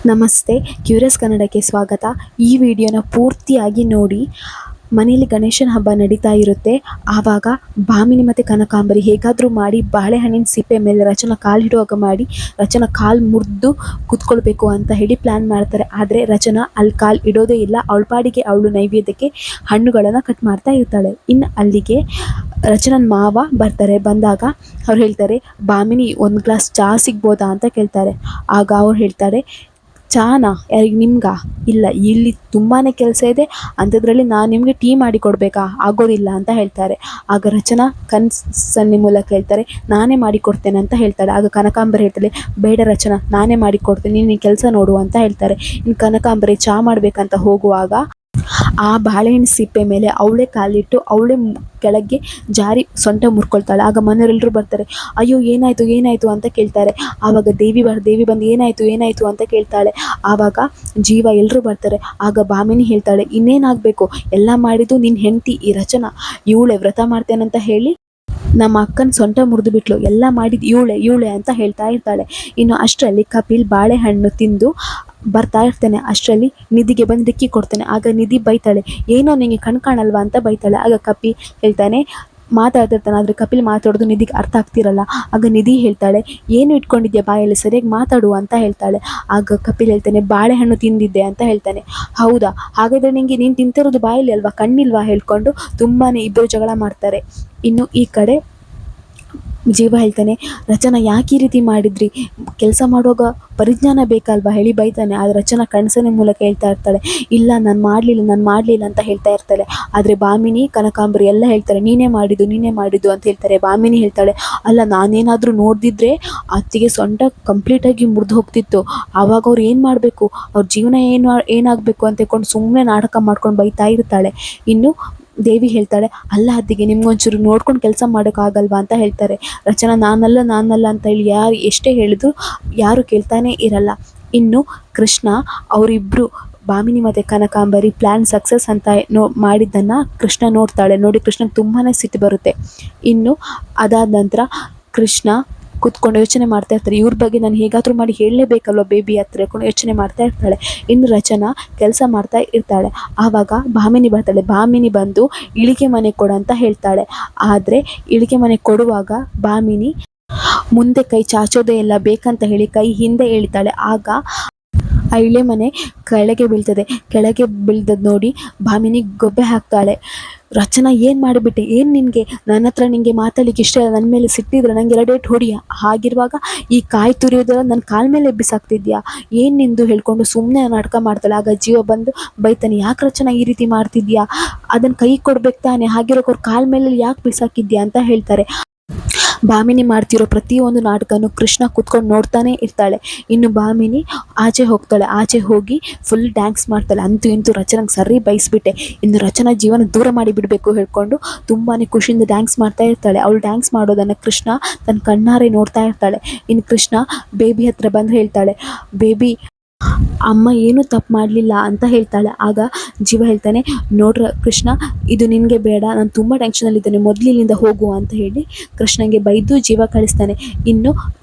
ನಮಸ್ತೆ, ಕ್ಯೂರಿಯಸ್ ಕನ್ನಡಕ್ಕೆ ಸ್ವಾಗತ. ಈ ವಿಡಿಯೋನ ಪೂರ್ತಿಯಾಗಿ ನೋಡಿ. ಮನೆಯಲ್ಲಿ ಗಣೇಶನ ಹಬ್ಬ ನಡೀತಾ ಇರುತ್ತೆ. ಆವಾಗ ಭಾಮಿನಿ ಮತ್ತು ಕನಕಾಂಬರಿ ಹೇಗಾದರೂ ಮಾಡಿ ಬಾಳೆಹಣ್ಣಿನ ಸಿಪ್ಪೆ ಮೇಲೆ ರಚನಾ ಕಾಲಿಡುವಾಗ ಮಾಡಿ ರಚನಾ ಕಾಲು ಮುರಿದು ಕೂತ್ಕೊಳ್ಬೇಕು ಅಂತ ಹೇಳಿ ಪ್ಲ್ಯಾನ್ ಮಾಡ್ತಾರೆ. ಆದರೆ ರಚನಾ ಅಲ್ಲಿ ಕಾಲು ಇಡೋದೇ ಇಲ್ಲ. ಅವಳ ಪಾಡಿಗೆ ಅವಳು ನೈವೇದ್ಯಕ್ಕೆ ಹಣ್ಣುಗಳನ್ನು ಕಟ್ ಮಾಡ್ತಾ ಇರ್ತಾಳೆ. ಇನ್ನು ಅಲ್ಲಿಗೆ ರಚನನ ಮಾವ ಬರ್ತಾರೆ. ಬಂದಾಗ ಅವ್ರು ಹೇಳ್ತಾರೆ, ಭಾಮಿನಿ ಒಂದು ಗ್ಲಾಸ್ ಚಹಾ ಸಿಗ್ಬೋದಾ ಅಂತ ಕೇಳ್ತಾರೆ. ಆಗ ಅವ್ರು ಹೇಳ್ತಾರೆ, ಚಾನಾ ಯಾರಿಗೆ, ನಿಮ್ಗಾ? ಇಲ್ಲ, ಇಲ್ಲಿ ತುಂಬಾ ಕೆಲಸ ಇದೆ, ಅಂಥದ್ರಲ್ಲಿ ನಾನು ನಿಮಗೆ ಟೀ ಮಾಡಿ ಕೊಡಬೇಕಾ? ಆಗೋದಿಲ್ಲ ಅಂತ ಹೇಳ್ತಾರೆ. ಆಗ ರಚನಾ ಕನ್ಸನ್ನಿ ಮೂಲಕ ಹೇಳ್ತಾರೆ, ನಾನೇ ಮಾಡಿಕೊಡ್ತೇನೆ ಅಂತ ಹೇಳ್ತಾಳೆ. ಆಗ ಕನಕಾಂಬರಿ ಹೇಳ್ತಾಳೆ, ಬೇಡ ರಚನಾ, ನಾನೇ ಮಾಡಿಕೊಡ್ತೇನೆ, ನೀನು ಕೆಲಸ ನೋಡು ಅಂತ ಹೇಳ್ತಾರೆ. ಇನ್ನು ಕನಕಾಂಬರಿ ಚಹಾ ಮಾಡಬೇಕಂತ ಹೋಗುವಾಗ ಆ ಬಾಳೆಹಣ್ಣು ಸಿಪ್ಪೆ ಮೇಲೆ ಅವಳೇ ಕಾಲಿಟ್ಟು ಅವಳೇ ಕೆಳಗೆ ಜಾರಿ ಸೊಂಟ ಮುರ್ಕೊಳ್ತಾಳೆ. ಆಗ ಮನೆಯವರೆಲ್ಲರೂ ಬರ್ತಾರೆ. ಅಯ್ಯೋ, ಏನಾಯಿತು ಅಂತ ಕೇಳ್ತಾರೆ. ಆವಾಗ ದೇವಿ ಬಂದು ಏನಾಯಿತು ಅಂತ ಕೇಳ್ತಾಳೆ. ಆವಾಗ ಜೀವ ಎಲ್ಲರೂ ಬರ್ತಾರೆ. ಆಗ ಭಾಮಿನಿ ಹೇಳ್ತಾಳೆ, ಇನ್ನೇನಾಗಬೇಕು, ಎಲ್ಲ ಮಾಡಿದ್ದು ನಿನ್ನ ಹೆಂಡತಿ ಈ ರಚನಾ, ಇವಳೆ ವ್ರತ ಮಾಡ್ತೇನಂತ ಹೇಳಿ ನಮ್ಮ ಅಕ್ಕನ ಸೊಂಟ ಮುರಿದು ಬಿಟ್ಲು, ಎಲ್ಲ ಮಾಡಿದ್ದು ಇವಳೆ ಅಂತ ಹೇಳ್ತಾ ಇರ್ತಾಳೆ. ಇನ್ನು ಅಷ್ಟರಲ್ಲಿ ಕಪಿಲ್ ಬಾಳೆಹಣ್ಣು ತಿಂದು ಬರ್ತಾ ಇರ್ತೇನೆ. ಅಷ್ಟರಲ್ಲಿ ನಿಧಿಗೆ ಬಂದು ಡಿಕ್ಕಿ ಕೊಡ್ತೇನೆ. ಆಗ ನಿಧಿ ಬೈತಾಳೆ, ಏನೋ ನಿನಗೆ ಕಾಣಲ್ವಾ ಅಂತ ಬೈತಾಳೆ. ಆಗ ಕಪಿಲ್ ಹೇಳ್ತಾನೆ, ಮಾತಾಡ್ತಿರ್ತಾನೆ. ಆದರೆ ಕಪಿಲ್ ಮಾತಾಡೋದು ನಿಧಿಗೆ ಅರ್ಥ ಆಗ್ತಿರಲ್ಲ. ಆಗ ನಿಧಿ ಹೇಳ್ತಾಳೆ, ಏನು ಇಟ್ಕೊಂಡಿದ್ಯಾ ಬಾಯಲ್ಲಿ, ಸರಿಯಾಗಿ ಮಾತಾಡು ಅಂತ ಹೇಳ್ತಾಳೆ. ಆಗ ಕಪಿಲ್ ಹೇಳ್ತಾನೆ, ಬಾಳೆಹಣ್ಣು ತಿಂದಿದ್ದೆ ಅಂತ ಹೇಳ್ತಾನೆ. ಹೌದಾ, ಹಾಗಾದರೆ ನೀನು ತಿಂತಿರೋದು ಬಾಯಲ್ಲಿ ಅಲ್ವಾ, ಕಣ್ಣಿಲ್ವಾ ಹೇಳ್ಕೊಂಡು ತುಂಬಾ ಇಬ್ಬರು ಜಗಳ ಮಾಡ್ತಾರೆ. ಇನ್ನು ಈ ಕಡೆ ಜೀವ ಹೇಳ್ತಾನೆ, ರಚನಾ ಯಾಕೆ ಈ ರೀತಿ ಮಾಡಿದ್ರಿ, ಕೆಲಸ ಮಾಡುವಾಗ ಪರಿಜ್ಞಾನ ಬೇಕಲ್ವಾ ಹೇಳಿ ಬೈತಾನೆ. ಆದರೆ ರಚನಾ ಕನಸಿನ ಮೂಲಕ ಹೇಳ್ತಾ ಇರ್ತಾಳೆ, ಇಲ್ಲ ನಾನು ಮಾಡಲಿಲ್ಲ ಅಂತ ಹೇಳ್ತಾ ಇರ್ತಾಳೆ. ಆದರೆ ಭಾಮಿನಿ ಕನಕಾಂಬರಿ ಎಲ್ಲ ಹೇಳ್ತಾರೆ, ನೀನೇ ಮಾಡಿದ್ದು ಅಂತ ಹೇಳ್ತಾರೆ. ಭಾಮಿನಿ ಹೇಳ್ತಾಳೆ, ಅಲ್ಲ, ನಾನೇನಾದರೂ ನೋಡ್ದಿದ್ರೆ ಅತ್ತಿಗೆ ಸೊಂಟ ಕಂಪ್ಲೀಟಾಗಿ ಮುರಿದು ಹೋಗ್ತಿತ್ತು. ಆವಾಗ ಅವ್ರು ಏನು ಮಾಡಬೇಕು, ಅವ್ರ ಜೀವನ ಏನಾಗಬೇಕು ಅಂತ ಹೇಳ್ಕೊಂಡು ಸುಮ್ಮನೆ ನಾಟಕ ಮಾಡ್ಕೊಂಡು ಬೈತಾ ಇರ್ತಾಳೆ. ಇನ್ನು ದೇವಿ ಹೇಳ್ತಾಳೆ, ಅಲ್ಲ ಅತ್ತಿಗೆ, ನಿಮ್ಗೊಂಚೂರು ನೋಡ್ಕೊಂಡು ಕೆಲಸ ಮಾಡೋಕ್ಕಾಗಲ್ವಾ ಅಂತ ಹೇಳ್ತಾರೆ. ರಚನಾ ನಾನಲ್ಲ ಅಂತ ಹೇಳಿ ಎಷ್ಟೇ ಹೇಳಿದ್ರು ಯಾರು ಕೇಳ್ತಾನೆ ಇರಲ್ಲ. ಇನ್ನು ಕೃಷ್ಣ ಅವರಿಬ್ಬರು ಭಾಮಿನಿ ಮತ್ತು ಕನಕಾಂಬರಿ ಪ್ಲ್ಯಾನ್ ಸಕ್ಸಸ್ ಅಂತ ಮಾಡಿದ್ದನ್ನು ಕೃಷ್ಣ ನೋಡಿ ಕೃಷ್ಣಗೆ ತುಂಬಾ ಸಿಟ್ಟು ಬರುತ್ತೆ. ಇನ್ನು ಅದಾದ ನಂತರ ಕೃಷ್ಣ ಕೂತ್ಕೊಂಡು ಯೋಚನೆ ಮಾಡ್ತಾ ಇರ್ತಾರೆ, ಇವ್ರ ಬಗ್ಗೆ ನಾನು ಹೇಗಾದರೂ ಮಾಡಿ ಹೇಳಲೇಬೇಕಲ್ವ ಬೇಬಿ ಹತ್ರ ಹೇಳ್ಕೊಂಡು ಯೋಚನೆ ಮಾಡ್ತಾ ಇರ್ತಾಳೆ. ಇನ್ನು ರಚನಾ ಕೆಲಸ ಮಾಡ್ತಾ ಇರ್ತಾಳೆ. ಆವಾಗ ಭಾಮಿನಿ ಬರ್ತಾಳೆ. ಭಾಮಿನಿ ಬಂದು ಇಳಿಗೆ ಮನೆ ಕೊಡು ಅಂತ ಹೇಳ್ತಾಳೆ. ಆದರೆ ಇಳಿಗೆ ಮನೆ ಕೊಡುವಾಗ ಭಾಮಿನಿ ಮುಂದೆ ಕೈ ಚಾಚೋದೇ ಇಲ್ಲ, ಬೇಕಂತ ಹೇಳಿ ಕೈ ಹಿಂದೆ ಎಳಿತಾಳೆ. ಆಗ ಆ ಇಳೆ ಮನೆ ಕೆಳಗೆ ಬೀಳ್ತದೆ. ಕೆಳಗೆ ಬೀಳ್ದದ್ದು ನೋಡಿ ಭಾಮಿನಿ ಗೊಬ್ಬೆ ಹಾಕ್ತಾಳೆ. ರಚನಾ, ಏನು ಮಾಡಿಬಿಟ್ಟೆ, ಏನು ನಿನಗೆ ಮಾತಾಡಲಿಕ್ಕೆ ಇಷ್ಟ ಇಲ್ಲ, ನನ್ನ ಮೇಲೆ ಸಿಟ್ಟಿದ್ರೆ ನನಗೆ ಎರಡೇಟು ಹೊಡಿಯ, ಹಾಗಿರುವಾಗ ಈ ಕಾಯಿ ತುರಿಯೋದೆಲ್ಲ ನನ್ನ ಕಾಲ ಮೇಲೆ ಬಿಸಾಕ್ತಿದ್ಯಾ, ಏನು ನಿಂದು ಹೇಳ್ಕೊಂಡು ಸುಮ್ಮನೆ ನಾಟಕ ಮಾಡ್ತಾಳೆ. ಆಗ ಜೀವ ಬಂದು ಬೈತಾನೆ, ಯಾಕೆ ರಚನಾ ಈ ರೀತಿ ಮಾಡ್ತಿದ್ಯಾ, ಅದನ್ನು ಕೈ ಕೊಡ್ಬೇಕು ತಾನೆ, ಹಾಗಿರೋಕೆ ಕಾಲ ಮೇಲೆ ಯಾಕೆ ಬಿಸಾಕಿದ್ಯಾ ಅಂತ ಹೇಳ್ತಾರೆ. ಭಾಮಿನಿ ಮಾಡ್ತಿರೋ ಪ್ರತಿಯೊಂದು ನಾಟಕನೂ ಕೃಷ್ಣ ಕೂತ್ಕೊಂಡು ನೋಡ್ತಾನೆ ಇರ್ತಾಳೆ. ಇನ್ನು ಭಾಮಿನಿ ಆಚೆ ಹೋಗ್ತಾಳೆ. ಆಚೆ ಹೋಗಿ ಫುಲ್ ಡ್ಯಾನ್ಸ್ ಮಾಡ್ತಾಳೆ. ಅಂತೂ ಇಂತೂ ರಚನಾಗೆ ಸರಿ ಬಯಸ್ಬಿಟ್ಟೆ, ಇನ್ನು ರಚನಾ ಜೀವನ ದೂರ ಮಾಡಿಬಿಡಬೇಕು ಹೇಳ್ಕೊಂಡು ತುಂಬಾ ಖುಷಿಯಿಂದ ಡ್ಯಾನ್ಸ್ ಮಾಡ್ತಾ ಇರ್ತಾಳೆ. ಅವಳು ಡ್ಯಾನ್ಸ್ ಮಾಡೋದನ್ನು ಕೃಷ್ಣ ತನ್ನ ಕಣ್ಣಾರೆ ನೋಡ್ತಾ ಇರ್ತಾಳೆ. ಇನ್ನು ಕೃಷ್ಣ ಬೇಬಿ ಹತ್ರ ಬಂದು ಹೇಳ್ತಾಳೆ, ಬೇಬಿ, ಅಮ್ಮ ಏನೂ ತಪ್ಪು ಮಾಡಲಿಲ್ಲ ಅಂತ ಹೇಳ್ತಾಳೆ. ಆಗ ಜೀವ ಹೇಳ್ತಾನೆ, ನೋಡ್ರ ಕೃಷ್ಣ, ಇದು ನಿನಗೆ ಬೇಡ, ನಾನು ತುಂಬ ಟೆನ್ಷನಲ್ಲಿದ್ದೇನೆ, ಮೊದಲು ಇಲ್ಲಿಂದ ಹೋಗು ಅಂತ ಹೇಳಿ ಕೃಷ್ಣಂಗೆ ಬೈದು ಜೀವ ಕಳಿಸ್ತಾನೆ. ಇನ್ನು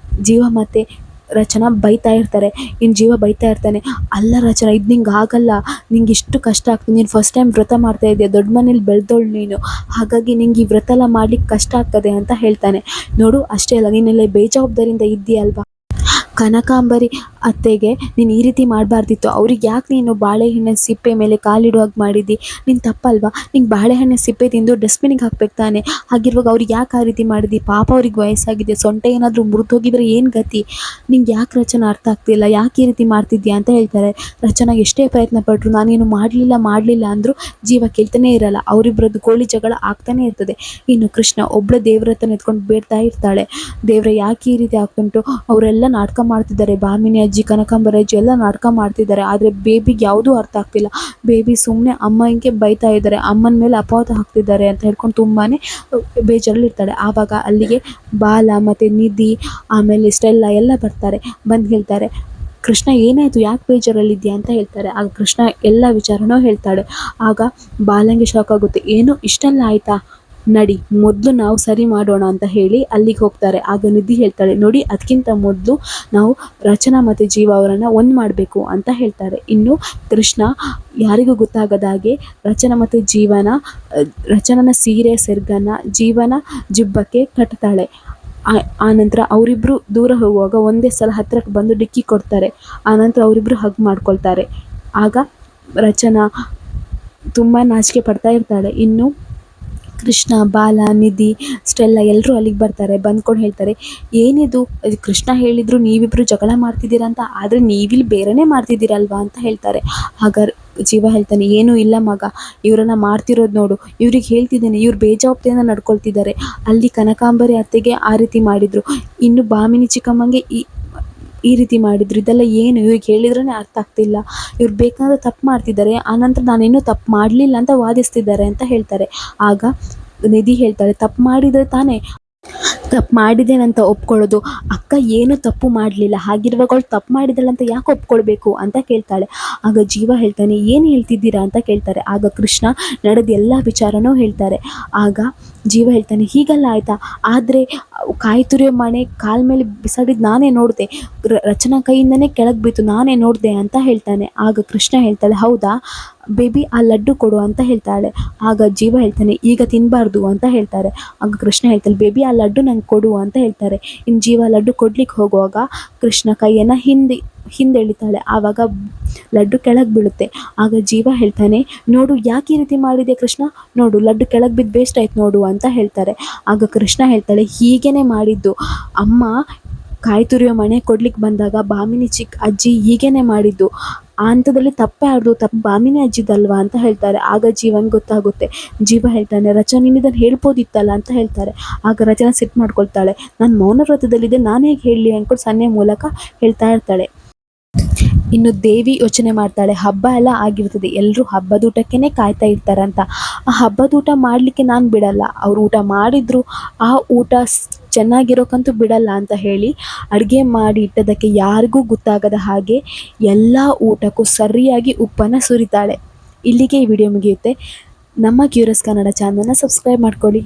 ಜೀವ ಮತ್ತು ರಚನಾ ಬೈತಾ ಇರ್ತಾರೆ. ಇನ್ನು ಜೀವ ಬೈತಾ ಇರ್ತಾನೆ, ಅಲ್ಲ ರಚನಾ, ಇದು ನಿಂಗೆ ಆಗಲ್ಲ, ನಿಂಗೆ ಇಷ್ಟು ಕಷ್ಟ ಆಗ್ತದೆ, ನೀನು ಫಸ್ಟ್ ಟೈಮ್ ವ್ರತ ಮಾಡ್ತಾ ಇದೆಯಾ, ದೊಡ್ಡ ಮನೇಲಿ ಬೆಳೆದವಳು ನೀನು, ಹಾಗಾಗಿ ನಿಂಗೆ ಈ ವ್ರತ ಎಲ್ಲ ಮಾಡ್ಲಿಕ್ಕೆ ಕಷ್ಟ ಆಗ್ತದೆ ಅಂತ ಹೇಳ್ತಾನೆ. ನೋಡು, ಅಷ್ಟೇ ಅಲ್ಲ, ನೀನೆಲ್ಲ ಬೇಜವಾಬ್ದಾರಿಯಿಂದ ಇದ್ದೀಯಲ್ವಾ, ಕನಕಾಂಬರಿ ಅತ್ತೆಗೆ ನೀನು ಈ ರೀತಿ ಮಾಡಬಾರ್ದಿತ್ತು, ಅವ್ರಿಗೆ ಯಾಕೆ ನೀನು ಬಾಳೆಹಣ್ಣಿನ ಸಿಪ್ಪೆ ಮೇಲೆ ಕಾಲಿಡುವಾಗ ಮಾಡಿದ್ದಿ, ನೀನು ತಪ್ಪಲ್ವಾ, ನಿಂಗೆ ಬಾಳೆಹಣ್ಣಿನ ಸಿಪ್ಪೆ ತಿಂದು ಡಸ್ಟ್ಬಿನಿಗೆ ಹಾಕ್ಬೇಕು ತಾನೆ, ಹಾಗಿರುವಾಗ ಅವ್ರಿಗೆ ಯಾಕೆ ಆ ರೀತಿ ಮಾಡಿದ್ದಿ, ಪಾಪ ಅವ್ರಿಗೆ ವಯಸ್ಸಾಗಿದೆ, ಸೊಂಟ ಏನಾದರೂ ಮುರಿದೋಗಿದ್ರೆ ಏನು ಗತಿ, ನಿಂಗೆ ಯಾಕೆ ರಚನಾ ಅರ್ಥ ಆಗ್ತಿಲ್ಲ, ಯಾಕೆ ಈ ರೀತಿ ಮಾಡ್ತಿದ್ಯಾ ಅಂತ ಹೇಳ್ತಾರೆ. ರಚನಾ ಎಷ್ಟೇ ಪ್ರಯತ್ನ ಪಟ್ಟರು ನಾನೇನು ಮಾಡಲಿಲ್ಲ ಅಂದರೂ ಜೀವ ಕೇಳ್ತಾನೆ ಇರಲ್ಲ. ಅವರಿಬ್ಬರದ್ದು ಕೋಳಿ ಜಗಳ ಆಗ್ತಾನೆ ಇರ್ತದೆ. ಇನ್ನು ಕೃಷ್ಣ ಒಬ್ಬಳ ದೇವ್ರ ಹತ್ರ ನಿಂತ್ಕೊಂಡು ಬೇಡ್ತಾ ಇರ್ತಾಳೆ, ದೇವ್ರ ಯಾಕೆ ಈ ರೀತಿ ಆಗ್ತುಂಟು, ಅವರೆಲ್ಲ ನಾಟಕ ಮಾಡ್ತಿದ್ದಾರೆ, ಭಾಮಿನಿ ಅಜ್ಜಿ, ಕನಕಾಂಬರಿ ಅಜ್ಜಿ ಎಲ್ಲ ನಾಟಕ ಮಾಡ್ತಿದ್ದಾರೆ, ಆದರೆ ಬೇಬಿಗೆ ಯಾವುದೂ ಅರ್ಥ ಆಗ್ತಿಲ್ಲ, ಬೇಬಿ ಸುಮ್ಮನೆ ಅಮ್ಮನಿಗೆ ಬೈತಾ ಇದ್ದಾರೆ, ಅಮ್ಮನ ಮೇಲೆ ಅಪವಾದ ಹಾಕ್ತಿದ್ದಾರೆ ಅಂತ ಹೇಳ್ಕೊಂಡು ತುಂಬಾ ಬೇಜಾರಲ್ಲಿರ್ತಾಳೆ. ಆವಾಗ ಅಲ್ಲಿಗೆ ಬಾಲ ಮತ್ತು ನಿಧಿ ಆಮೇಲೆ ಸ್ಟೆಲ್ಲ ಎಲ್ಲ ಬರ್ತಾರೆ. ಬಂದು ಹೇಳ್ತಾರೆ, ಕೃಷ್ಣ ಏನಾಯಿತು, ಯಾಕೆ ಬೇಜಾರಲ್ಲಿದ್ಯಾ ಅಂತ ಹೇಳ್ತಾರೆ. ಆಗ ಕೃಷ್ಣ ಎಲ್ಲ ವಿಚಾರನೂ ಹೇಳ್ತಾಳೆ. ಆಗ ಬಾಲಂಗೆ ಶಾಕ್ ಆಗುತ್ತೆ, ಏನು ಇಷ್ಟೆಲ್ಲ ಆಯಿತಾ, ನಡಿ ಮೊದಲು ನಾವು ಸರಿ ಮಾಡೋಣ ಅಂತ ಹೇಳಿ ಅಲ್ಲಿಗೆ ಹೋಗ್ತಾರೆ. ಆಗ ನಿಧಿ ಹೇಳ್ತಾಳೆ, ನೋಡಿ ಅದಕ್ಕಿಂತ ಮೊದಲು ನಾವು ರಚನಾ ಮತ್ತು ಜೀವ ಅವರನ್ನು ಒಂದು ಮಾಡಬೇಕು ಅಂತ ಹೇಳ್ತಾರೆ. ಇನ್ನು ಕೃಷ್ಣ ಯಾರಿಗೂ ಗೊತ್ತಾಗದ ಹಾಗೆ ರಚನಾ ಮತ್ತು ರಚನನ ಸೀರೆ ಸೆರ್ಗನ್ನ ಜೀವನ ಜುಬ್ಬಕ್ಕೆ ಕಟ್ತಾಳೆ. ಆನಂತರ ಅವರಿಬ್ಬರು ದೂರ ಹೋಗುವಾಗ ಒಂದೇ ಸಲ ಹತ್ತಿರಕ್ಕೆ ಬಂದು ಡಿಕ್ಕಿ ಕೊಡ್ತಾರೆ. ಆನಂತರ ಅವರಿಬ್ಬರು ಹಗ್ ಮಾಡ್ಕೊಳ್ತಾರೆ. ಆಗ ರಚನಾ ತುಂಬ ನಾಚಿಕೆ ಪಡ್ತಾ ಇರ್ತಾಳೆ. ಇನ್ನು ಕೃಷ್ಣ, ಬಾಲ, ನಿಧಿ, ಸ್ಟೆಲ್ಲ ಎಲ್ಲರೂ ಅಲ್ಲಿಗೆ ಬರ್ತಾರೆ. ಬಂದ್ಕೊಂಡು ಹೇಳ್ತಾರೆ, ಏನಿದು ಕೃಷ್ಣ ಹೇಳಿದ್ರು ನೀವಿಬ್ಬರು ಜಗಳ ಮಾಡ್ತಿದ್ದೀರಾ ಅಂತ, ಆದರೆ ನೀವಿಲ್ಲಿ ಬೇರೆನೇ ಮಾಡ್ತಿದ್ದೀರಲ್ವಾ ಅಂತ ಹೇಳ್ತಾರೆ. ಆಗ ಜೀವ ಹೇಳ್ತಾನೆ, ಏನೂ ಇಲ್ಲ ಮಗ, ಇವರನ್ನ ಮಾಡ್ತಿರೋದು ನೋಡು, ಇವ್ರಿಗೆ ಹೇಳ್ತಿದ್ದೇನೆ, ಇವ್ರು ಬೇಜವಾಬ್ದಾರಿಯಿಂದ ನಡ್ಕೊಳ್ತಿದ್ದಾರೆ. ಅಲ್ಲಿ ಕನಕಾಂಬರಿ ಅತ್ತೆಗೆ ಆ ರೀತಿ ಮಾಡಿದರು, ಇನ್ನು ಭಾಮಿನಿ ಚಿಕ್ಕಮ್ಮಂಗೆ ಈ ರೀತಿ ಮಾಡಿದ್ರು. ಇದೆಲ್ಲ ಏನು ಇವ್ರಿಗೆ ಹೇಳಿದ್ರೇ ಅರ್ಥ ಆಗ್ತಿಲ್ಲ. ಇವ್ರು ಬೇಕಾದ್ರೆ ತಪ್ಪು ಮಾಡ್ತಿದ್ದಾರೆ, ಆನಂತರ ನಾನೇನೂ ತಪ್ಪು ಮಾಡಲಿಲ್ಲ ಅಂತ ವಾದಿಸ್ತಿದ್ದಾರೆ ಅಂತ ಹೇಳ್ತಾರೆ. ಆಗ ನಿಧಿ ಹೇಳ್ತಾಳೆ, ತಪ್ಪು ಮಾಡಿದರೆ ತಾನೇ ತಪ್ಪು ಮಾಡಿದ್ದೇನಂತ ಒಪ್ಕೊಳ್ಳೋದು. ಅಕ್ಕ ಏನೂ ತಪ್ಪು ಮಾಡಲಿಲ್ಲ, ಹಾಗಿರುವಾಗ ಅವಳು ತಪ್ಪು ಮಾಡಿದಳಂತ ಯಾಕೆ ಒಪ್ಕೊಳ್ಬೇಕು ಅಂತ ಕೇಳ್ತಾಳೆ. ಆಗ ಜೀವ ಹೇಳ್ತಾನೆ, ಏನು ಹೇಳ್ತಿದ್ದೀರಾ ಅಂತ ಕೇಳ್ತಾರೆ. ಆಗ ಕೃಷ್ಣ ನಡೆದ ಎಲ್ಲ ವಿಚಾರನೂ ಹೇಳ್ತಾರೆ. ಆಗ ಜೀವ ಹೇಳ್ತಾನೆ, ಹೀಗೆಲ್ಲ ಆಯಿತಾ, ಆದರೆ ಕಾಯಿ ತುರಿಯೋ ಮಣೆ ಕಾಲ ಮೇಲೆ ಬಿಸಾಡಿದ್ದು ನಾನೇ ನೋಡಿದೆ, ರಚನಾ ಕೈಯಿಂದನೇ ಕೆಳಗೆ ಬಿತ್ತು, ನಾನೇ ನೋಡಿದೆ ಅಂತ ಹೇಳ್ತಾನೆ. ಆಗ ಕೃಷ್ಣ ಹೇಳ್ತಾಳೆ, ಹೌದಾ ಬೇಬಿ, ಆ ಲಡ್ಡು ಕೊಡು ಅಂತ ಹೇಳ್ತಾಳೆ. ಆಗ ಜೀವ ಹೇಳ್ತಾನೆ, ಈಗ ತಿನ್ನಬಾರ್ದು ಅಂತ ಹೇಳ್ತಾರೆ. ಆಗ ಕೃಷ್ಣ ಹೇಳ್ತಾಳೆ, ಬೇಬಿ ಆ ಲಡ್ಡು ನಂಗೆ ಕೊಡು ಅಂತ ಹೇಳ್ತಾರೆ. ಇನ್ನು ಜೀವ ಲಡ್ಡು ಕೊಡ್ಲಿಕ್ಕೆ ಹೋಗುವಾಗ ಕೃಷ್ಣ ಕೈಯನ್ನು ಹಿಂದೆ ಎಳಿತಾಳೆ. ಆವಾಗ ಲಡ್ಡು ಕೆಳಗೆ ಬೀಳುತ್ತೆ. ಆಗ ಜೀವ ಹೇಳ್ತಾನೆ, ನೋಡು ಯಾಕೆ ಈ ರೀತಿ ಮಾಡಿದೆ ಕೃಷ್ಣ, ನೋಡು ಲಡ್ಡು ಕೆಳಗೆ ಬಿದ್ದು ವೇಸ್ಟ್ ಆಯ್ತು ನೋಡು ಅಂತ ಹೇಳ್ತಾರೆ. ಆಗ ಕೃಷ್ಣ ಹೇಳ್ತಾಳೆ, ಹೀಗೇನೆ ಮಾಡಿದ್ದು ಅಮ್ಮ, ಕಾಯಿ ತುರಿಯೋ ಮಣೆ ಕೊಡ್ಲಿಕ್ಕೆ ಬಂದಾಗ ಭಾಮಿನಿ ಅಜ್ಜಿ ಹೀಗೇನೆ ಮಾಡಿದ್ದು, ಆ ಹಂತದಲ್ಲಿ ತಪ್ಪೇ ಆಡ್ದು, ತಪ್ಪು ಭಾಮಿನಿ ಅಜ್ಜಿದಲ್ವಾ ಅಂತ ಹೇಳ್ತಾರೆ. ಆಗ ಜೀವನ್ ಗೊತ್ತಾಗುತ್ತೆ. ಜೀವ ಹೇಳ್ತಾನೆ, ರಚನಾ ನೀನು ಇದನ್ನು ಹೇಳ್ಬೋದಿತ್ತಲ್ಲ ಅಂತ ಹೇಳ್ತಾರೆ. ಆಗ ರಚನಾ ಸಿಟ್ಟು ಮಾಡ್ಕೊಳ್ತಾಳೆ, ನಾನು ಮೌನ ವ್ರತದಲ್ಲಿದ್ದೆ, ನಾನು ಹೇಗೆ ಹೇಳಲಿ ಅಂದ್ಕೊಂಡು ಸನ್ನೆ ಮೂಲಕ ಹೇಳ್ತಾ ಇರ್ತಾಳೆ. ಇನ್ನು ದೇವಿ ಯೋಚನೆ ಮಾಡ್ತಾಳೆ, ಹಬ್ಬ ಎಲ್ಲ ಆಗಿರ್ತದೆ, ಎಲ್ಲರೂ ಹಬ್ಬದ ಊಟಕ್ಕೇ ಕಾಯ್ತಾ ಇರ್ತಾರಂತ, ಆ ಹಬ್ಬದ ಊಟ ಮಾಡಲಿಕ್ಕೆ ನಾನು ಬಿಡಲ್ಲ, ಅವ್ರು ಊಟ ಮಾಡಿದ್ರು ಆ ಊಟ ಚೆನ್ನಾಗಿರೋಕ್ಕಂತೂ ಬಿಡಲ್ಲ ಅಂತ ಹೇಳಿ ಅಡುಗೆ ಮಾಡಿ ಇಟ್ಟದಕ್ಕೆ ಯಾರಿಗೂ ಗೊತ್ತಾಗದ ಹಾಗೆ ಎಲ್ಲ ಊಟಕ್ಕೂ ಸರಿಯಾಗಿ ಉಪ್ಪನ್ನು ಸುರಿತಾಳೆ. ಇಲ್ಲಿಗೆ ಈ ವಿಡಿಯೋ ಮುಗಿಯುತ್ತೆ. ನಮ್ಮ ಕ್ಯೂರಿಯಸ್ ಕನ್ನಡ ಚಾನಲ್ನ ಸಬ್ಸ್ಕ್ರೈಬ್ ಮಾಡ್ಕೊಳ್ಳಿ.